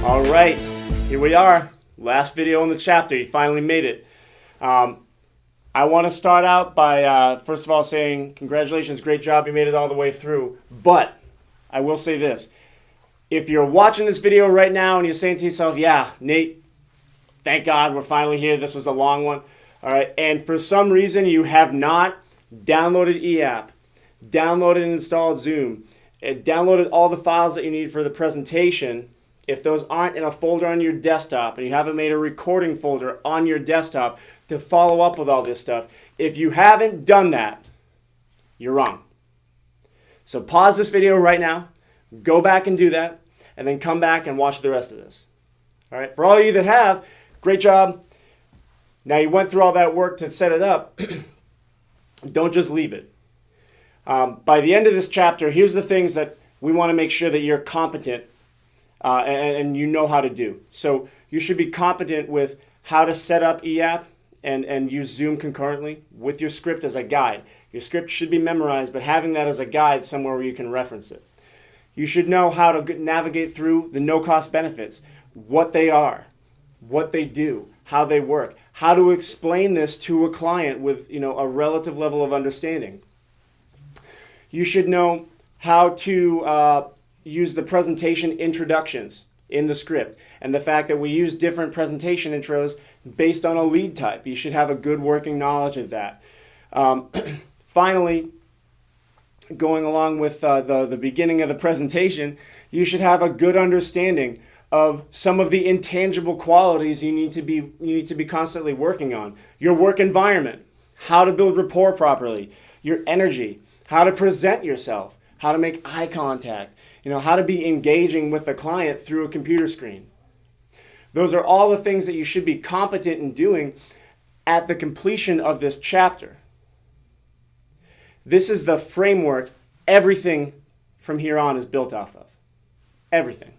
All right, here we are. Last video in the chapter. You finally made it. I want to start out by, first of all, saying congratulations, great job. You made it all the way through. But I will say this. If you're watching this video right now and you're saying to yourself, yeah, Nate, thank God we're finally here. This was a long one. All right, and for some reason you have not downloaded eApp, downloaded and installed Zoom, downloaded all the files that you need for the presentation. If those aren't in a folder on your desktop and you haven't made a recording folder on your desktop to follow up with all this stuff, if you haven't done that, you're wrong. So pause this video right now, go back and do that, and then come back and watch the rest of this. All right, for all of you that have, great job. Now you went through all that work to set it up. Don't just leave it. By the end of this chapter, here's the things that we want to make sure that you're competent and you know how to do. So you should be competent with how to set up eApp and use Zoom concurrently with your script as a guide. Your script should be memorized, but having that as a guide somewhere where you can reference it. You should know how to navigate through the no-cost benefits, what they are, what they do, how they work, how to explain this to a client with a relative level of understanding. You should know how to use the presentation introductions in the script and the fact that we use different presentation intros based on a lead type. You should have a good working knowledge of that. Finally, going along with the beginning of the presentation, you should have a good understanding of some of the intangible qualities you need to be constantly working on. Your work environment, how to build rapport properly, your energy, how to present yourself, how to make eye contact, how to be engaging with the client through a computer screen. Those are all the things that you should be competent in doing at the completion of this chapter. This is the framework everything from here on is built off of. Everything.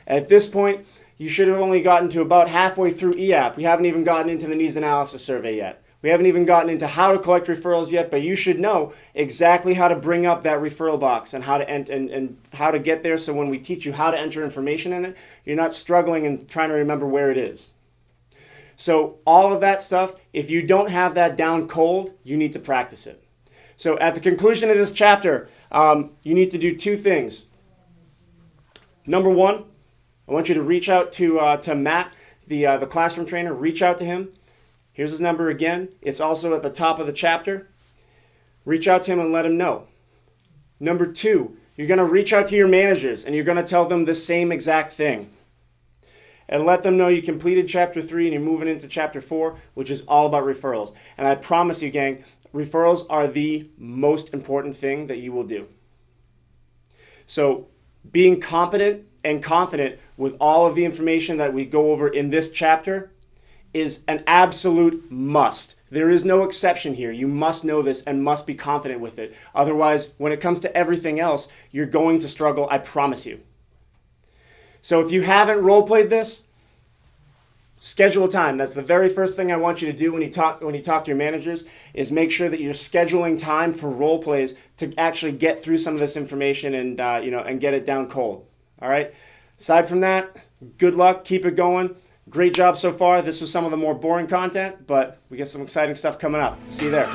At this point, you should have only gotten to about halfway through eApp. We haven't even gotten into the needs analysis survey yet. We haven't even gotten into how to collect referrals yet, but you should know exactly how to bring up that referral box and how to and how to get there, so when we teach you how to enter information in it, you're not struggling and trying to remember where it is. So all of that stuff, if you don't have that down cold, you need to practice it. So at the conclusion of this chapter, you need to do two things. Number one, I want you to reach out to Matt, the classroom trainer. Reach out to him. Here's his number again. It's also at the top of the chapter. Reach out to him and let him know. Number two, you're going to reach out to your managers and you're going to tell them the same exact thing. And let them know you completed chapter 3 and you're moving into chapter 4, which is all about referrals. And I promise you, gang, referrals are the most important thing that you will do. So being competent and confident with all of the information that we go over in this chapter is an absolute must. There is no exception here. You must know this and must be confident with it. Otherwise, when it comes to everything else, you're going to struggle, I promise you. So if you haven't role-played this, schedule a time. That's the very first thing I want you to do when you talk to your managers, is make sure that you're scheduling time for role plays to actually get through some of this information and and get it down cold. All right? Aside from that, good luck, keep it going. Great job so far. This was some of the more boring content, but we got some exciting stuff coming up. See you there.